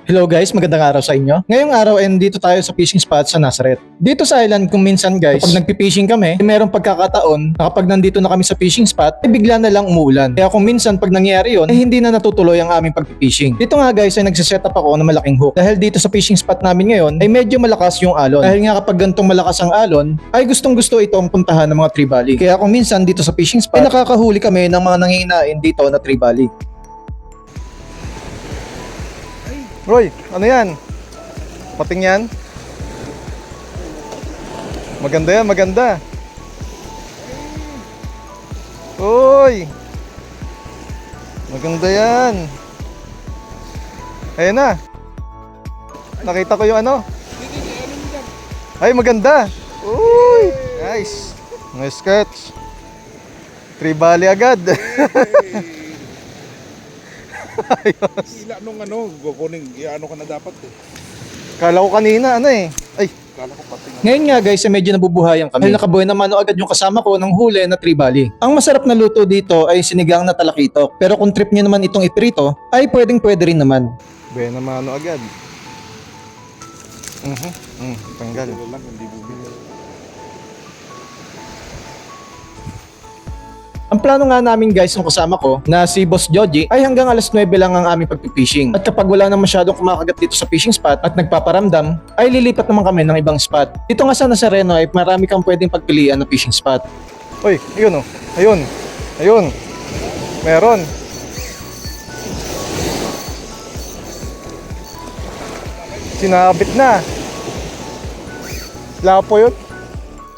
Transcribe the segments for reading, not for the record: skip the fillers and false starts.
Hello guys, magandang araw sa inyo. Ngayong araw ay dito tayo sa fishing spot sa Nazareth. Dito sa island kung minsan guys, kapag nagpi-fishing kami, merong pagkakataon na kapag nandito na kami sa fishing spot, ay bigla na lang umuulan. Kaya kung minsan pag nangyari yon, ay hindi na natutuloy ang aming pagpi-fishing. Dito nga guys ay nagsiset up ako ng malaking hook. Dahil dito sa fishing spot namin ngayon ay medyo malakas yung alon. Dahil nga kapag gantong malakas ang alon, ay gustong gusto itong puntahan ng mga tree valley. Kaya kung minsan dito sa fishing spot, ay nakakahuli kami ng mga nangihinain dito na tree valley. Roy, ano yan? Pating yan? Maganda yan, maganda. Uy! Maganda yan. Ayan na. Nakita ko yung ano. Ay, maganda. Uy! Nice. Nice catch. Tree valley agad. Ayos. Ila nung ano, kukunin, ano ka na dapat eh. Kala ko kanina, ano eh. Ay, Kala ko pati nga. Ngayon nga guys, ay medyo nabubuhayan kami. Dahil nakabuhay naman agad yung kasama ko ng huli na tree valley. Ang masarap na luto dito ay sinigang na talakitok. Pero kung trip niyo naman itong iprito, ay pwede rin naman. buena mano agad. Tanggal. Wala lang, hindi bumili. Ang plano nga namin guys ng kasama ko na si Boss Joji ay hanggang alas 9 lang ang aming pagpipishing. At kapag wala na masyadong kumakagat dito sa fishing spot at nagpaparamdam, ay lilipat naman kami ng ibang spot. Dito nga sa Nazareno ay marami kang pwedeng pagpilian na fishing spot. Uy, ayun oh. Ayun. Ayun. Meron. Sinabit na. Lapo yun.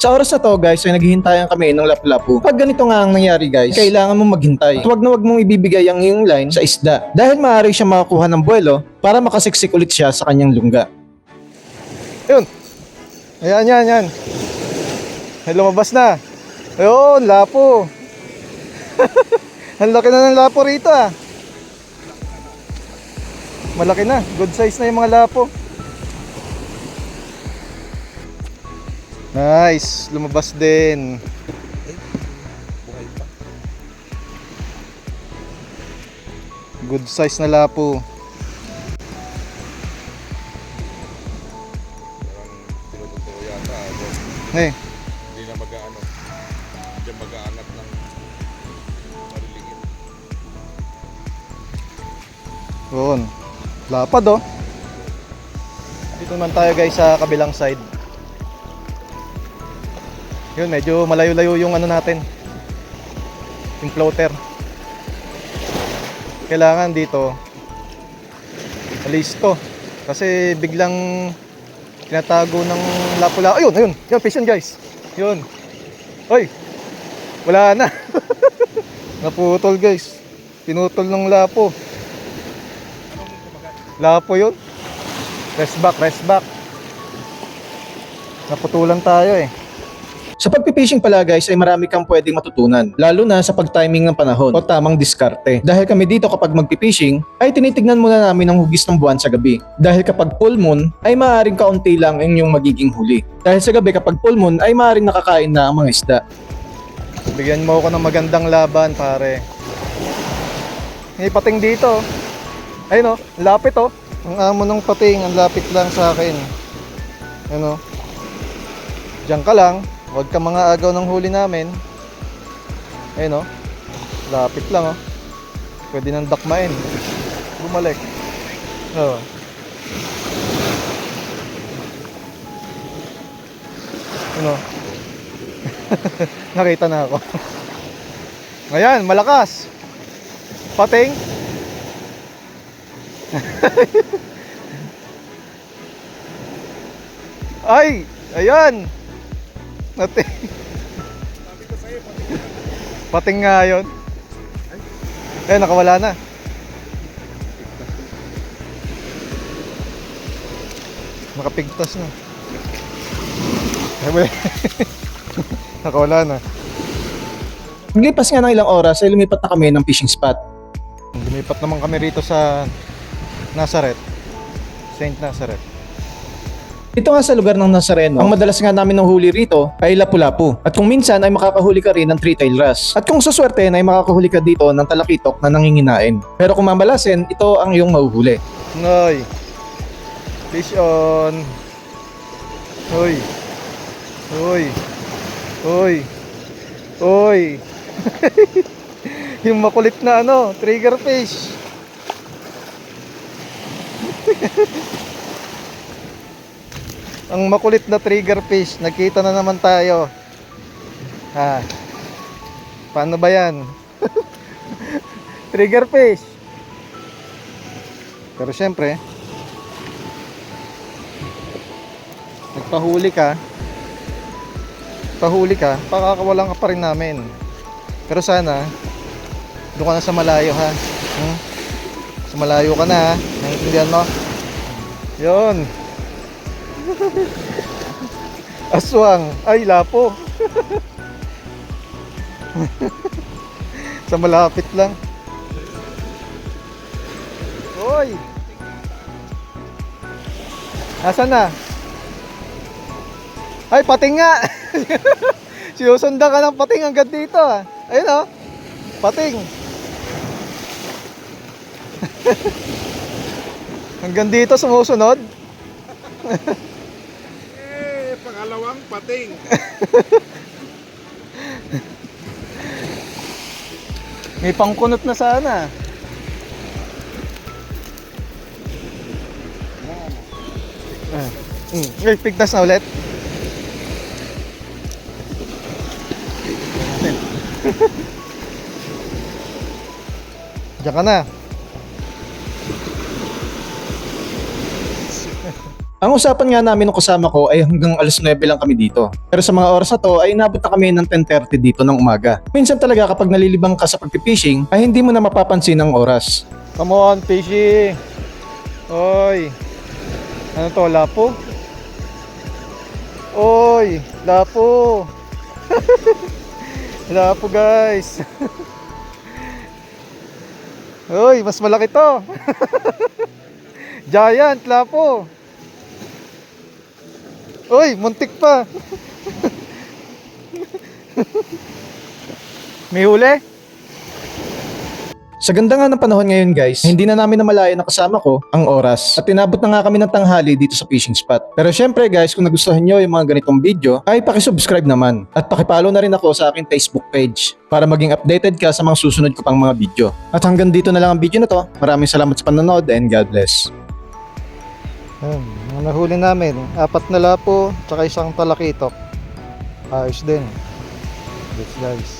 Sa oras na to guys ay naghihintayan kami ng lapu-lapu. Pag ganito nga ang nangyari guys, kailangan mong maghintay. At wag mong ibibigay ang iyong line sa isda. Dahil maaari siya makakuha ng buwelo para makasiksik ulit siya sa kanyang lungga. Ayun. Ayan, yan, yan. Ay, lumabas na. Ayun, lapo. Ang laki na ng lapo rito ah. Malaki na. Good size na yung mga lapo. Nice. Lumabas din. Buhay pa. Good size na lapo. Parang tinutotoo yata. Eh, Hindi na mag-ano. Diyan mag-aanap ng mariligin. yun. Lapad oh. Dito naman tayo guys sa kabilang side. Yun, medyo malayo-layo yung ano natin. Yung floater. Kailangan dito alisto. Kasi biglang tinatago ng lapula. Ayun, ayun. Yun, fish yun guys. Yun. Oy. Wala na. Naputol guys. Pinutol ng lapo. Lapo yun. Rest back, rest back. Naputulan tayo eh. Sa pagpipishing pala guys ay marami kang pwedeng matutunan, lalo na sa pag-timing ng panahon o tamang diskarte. Dahil kami dito kapag magpipishing ay tinitignan muna namin ang hugis ng buwan sa gabi. Dahil kapag full moon ay maaaring kaunti lang ang inyong magiging huli. Dahil sa gabi kapag full moon ay maaaring nakakain na ang mga isda. Bigyan mo ako ng magandang laban pare. May pating dito. Ayun oh, lapit oh. Ang amo ng pating, ang lapit lang sa akin. Ayun oh. Diyan ka lang. Huwag ka mga agaw ng huli namin. Ayun oh. Lapit lang oh. Pwede nang dakmain. Bumalik. Oh. Ayun oh. Nakita na ako. Ayan, malakas. Pating. Ay, ayan. Pating. Pating nga yun. Eh, nakawala na. Nakapigtas na. Ay, wala. Nakawala na. Paglipas nga ng ilang oras ay lumipat na kami ng fishing spot. Lumipat naman kami rito sa Nazareth. Saint Nazareth. Ito nga sa lugar ng Nazareno, ang madalas nga namin ng huli rito ay lapu-lapu. At kung minsan ay makakahuli ka rin ng three-tailed wrasse. At kung sa swerte ay makakahuli ka dito ng talakitok na nanginginain. Pero kung mamalasin, ito ang iyong mahuhuli. Noy. Fish on. Hoy. Hoy. Hoy. Hoy. Yung makulit na ano, trigger fish. Ang makulit na trigger fish. Nakita na naman tayo. Ha. Paano ba yan? Trigger fish. Pero syempre, nagpahuli ka, pakakawalan ka pa rin namin. Pero sana doon ka na sa malayo, ha. Sa malayo ka na, ha. Naiintindihan mo? Yun. Aswang. Ay, lapo. Sa malapit lang. Hoy. Asan na? Ay, pating nga. Sinusundan ka ng pating hanggang dito, ah. Ayun, oh. Pating. Hanggang dito sumusunod. Pangalawang pating. May pangkunot na sana. Ay, pigtas na ulit. Diyan ka na. Ang usapan nga namin ng kasama ko ay hanggang alas 9 lang kami dito. Pero sa mga oras na to ay inabot na kami ng 10:30 dito ng umaga. Minsan talaga kapag nalilibang ka sa pagpipishing ay hindi mo na mapapansin ang oras. Come on, fishy. Oy. Ano to, lapo? Oy, lapo. Lapo, guys. Oy, mas malaki to. Giant lapo. Oy, muntik pa. May huli? Sa ganda nga ng panahon ngayon guys, hindi na namin namalayan na kasama ko ang oras. At inabot na nga kami ng tanghali dito sa fishing spot. Pero syempre guys, kung nagustuhan nyo yung mga ganitong video, ay pakisubscribe naman. At pakipollow na rin ako sa aking Facebook page para maging updated ka sa mga susunod ko pang mga video. At hanggang dito na lang ang video na to. Maraming salamat sa panonood and God bless. Ayun, mga nahuli namin, 4 na lapo, tsaka isang talakitok. Ayos din. Yes guys.